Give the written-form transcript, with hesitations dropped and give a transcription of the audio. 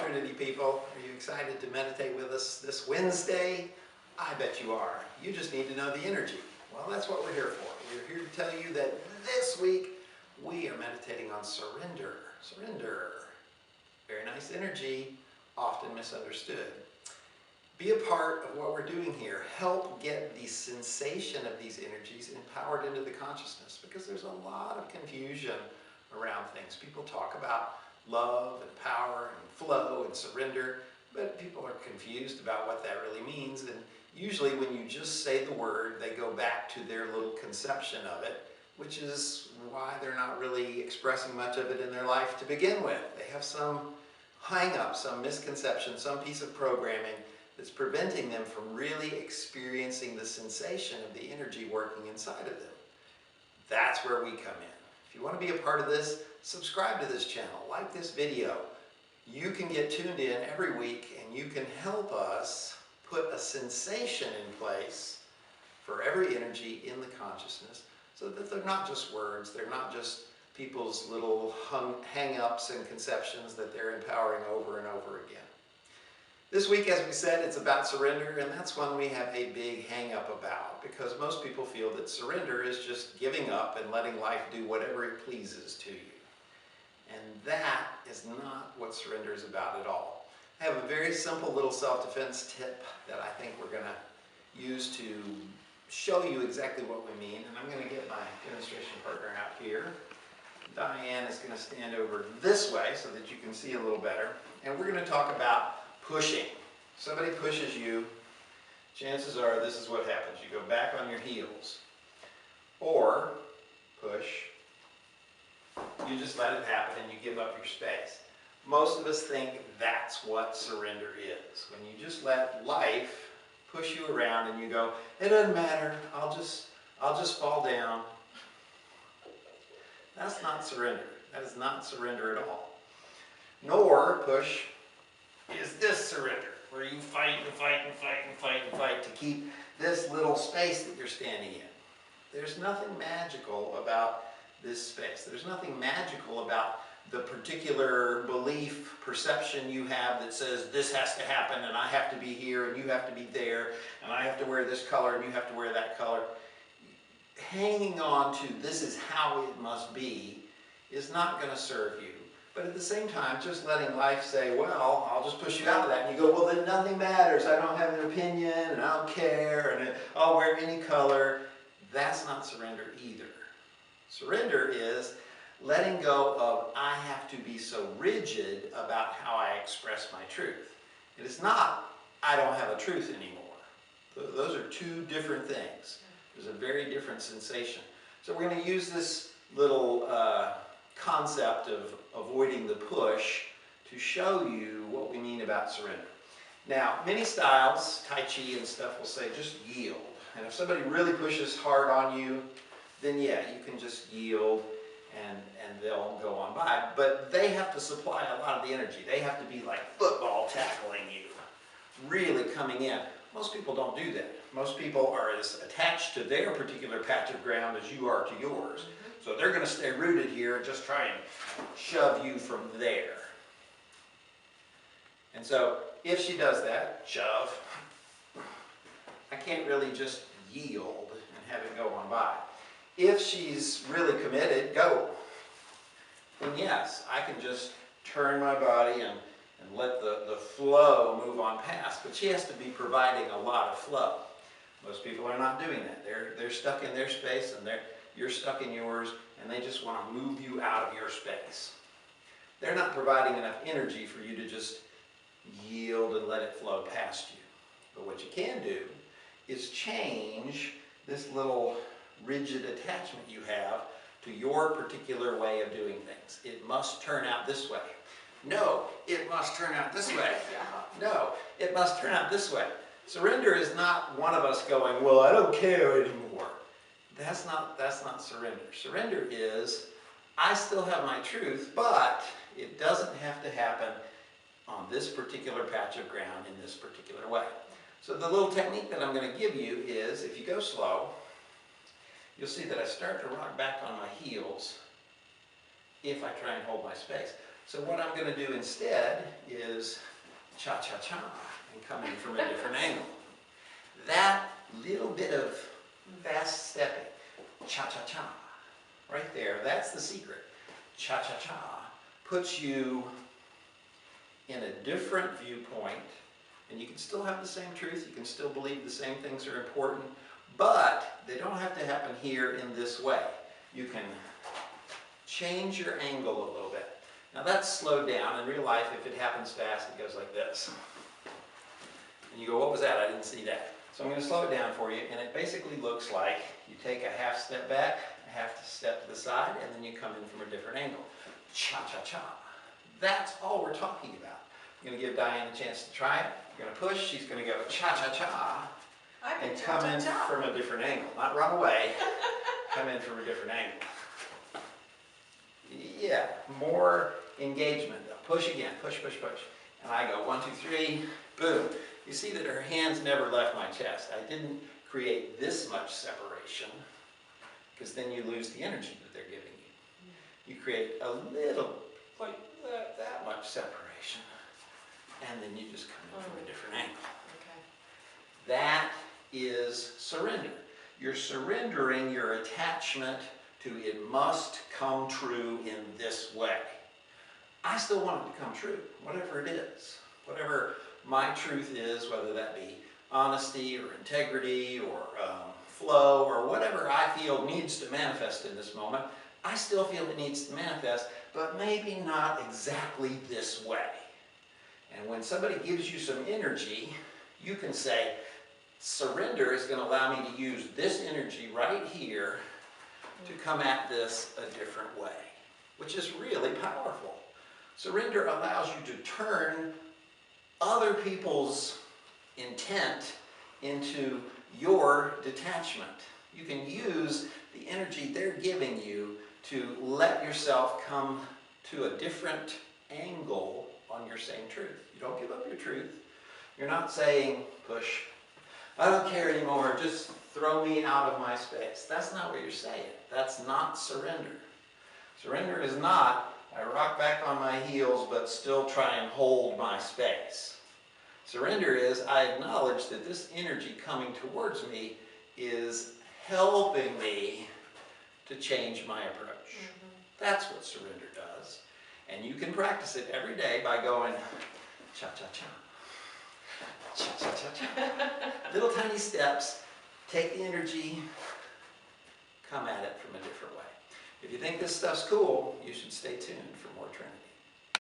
Trinity people. Are you excited to meditate with us this Wednesday? I bet you are. You just need to know the energy. Well, that's what we're here for. We're here to tell you that this week we are meditating on surrender. Surrender. Very nice energy, often misunderstood. Be a part of what we're doing here. Help get the sensation of these energies empowered into the consciousness, because there's a lot of confusion around things. People talk about love and power and flow and surrender, but people are confused about what that really means. And usually when you just say the word, they go back to their little conception of it, which is why they're not really expressing much of it in their life to begin with. They have some hang-up, some misconception, some piece of programming that's preventing them from really experiencing the sensation of the energy working inside of them. That's where we come in. If you want to be a part of this, subscribe to this channel, like this video. You can get tuned in every week and you can help us put a sensation in place for every energy in the consciousness, so that they're not just words, they're not just people's little hang-ups and conceptions that they're empowering over and over again. This week, as we said, it's about surrender, and that's one we have a big hang-up about, because most people feel that surrender is just giving up and letting life do whatever it pleases to you. And that is not what surrender is about at all. I have a very simple little self-defense tip that I think we're going to use to show you exactly what we mean, and I'm going to get my demonstration partner out here. Diane is going to stand over this way so that you can see a little better, and we're going to talk about pushing. Somebody pushes you, chances are this is what happens. You go back on your heels. Or push, you just let it happen and you give up your space. Most of us think that's what surrender is. When you just let life push you around and you go, it doesn't matter, I'll just fall down. That's not surrender. That is not surrender at all. Nor push is this surrender, where you fight and fight and fight and fight and fight to keep this little space that you're standing in. There's nothing magical about this space. There's nothing magical about the particular belief, perception you have that says this has to happen and I have to be here and you have to be there and I have to wear this color and you have to wear that color. Hanging on to this is how it must be is not going to serve you. But at the same time, just letting life say, well, I'll just push you out of that. And you go, well, then nothing matters. I don't have an opinion, and I don't care, and I'll wear any color. That's not surrender either. Surrender is letting go of, I have to be so rigid about how I express my truth. It is not, I don't have a truth anymore. Those are two different things. There's a very different sensation. So we're going to use this little concept of avoiding the push to show you what we mean about surrender. Now, many styles, Tai Chi and stuff, will say just yield. And if somebody really pushes hard on you, then yeah, you can just yield and they'll go on by. But they have to supply a lot of the energy. They have to be like football tackling you, really coming in. Most people don't do that. Most people are as attached to their particular patch of ground as you are to yours. So they're going to stay rooted here and just try and shove you from there. And so if she does that, shove, I can't really just yield and have it go on by. If she's really committed, go. And yes, I can just turn my body and let the flow move on past, but she has to be providing a lot of flow. Most people are not doing that. They're stuck in their space and you're stuck in yours, and they just want to move you out of your space. They're not providing enough energy for you to just yield and let it flow past you. But what you can do is change this little rigid attachment you have to your particular way of doing things. It must turn out this way. No, it must turn out this way. No, it must turn out this way. Surrender is not one of us going, well, I don't care anymore. That's not surrender. Surrender is, I still have my truth, but it doesn't have to happen on this particular patch of ground in this particular way. So the little technique that I'm going to give you is, if you go slow, you'll see that I start to rock back on my heels if I try and hold my space. So what I'm going to do instead is cha-cha-cha and come in from a different angle. That little bit of fast stepping, cha-cha-cha, right there, that's the secret. Cha-cha-cha puts you in a different viewpoint, and you can still have the same truth, you can still believe the same things are important, but they don't have to happen here in this way. You can change your angle a little bit. Now that's slowed down. In real life, if it happens fast, it goes like this. And you go, what was that? I didn't see that. So I'm going to slow it down for you, and it basically looks like you take a half step back, a half step to the side, and then you come in from a different angle. Cha-cha-cha. That's all we're talking about. I'm going to give Diane a chance to try it. You're going to push. She's going to go cha-cha-cha and come in from a different angle. Not run away. Come in from a different angle. Yeah, more engagement though. Push again. Push, push, push. And I go 1, 2, 3, boom. You see that her hands never left my chest. I didn't create this much separation, because then you lose the energy that they're giving you. You create a little, like that much separation, and then you just come in from a different angle. Okay. That is surrender. You're surrendering your attachment to it must come true in this way. I still want it to come true, whatever it is. Whatever my truth is, whether that be honesty or integrity or flow or whatever I feel needs to manifest in this moment, I still feel it needs to manifest, but maybe not exactly this way. And when somebody gives you some energy, you can say, surrender is going to allow me to use this energy right here to come at this a different way, which is really powerful. Surrender allows you to turn other people's intent into your detachment. You can use the energy they're giving you to let yourself come to a different angle on your same truth. You don't give up your truth. You're not saying, push, I don't care anymore, just throw me out of my space. That's not what you're saying. That's not surrender. Surrender is not, I rock back on my heels but still try and hold my space. Surrender is, I acknowledge that this energy coming towards me is helping me to change my approach. That's what surrender does. And you can practice it every day by going cha-cha-cha. Cha-cha-cha-cha. Little tiny steps. Take the energy, come at it from a different way. If you think this stuff's cool, you should stay tuned for more Trinity.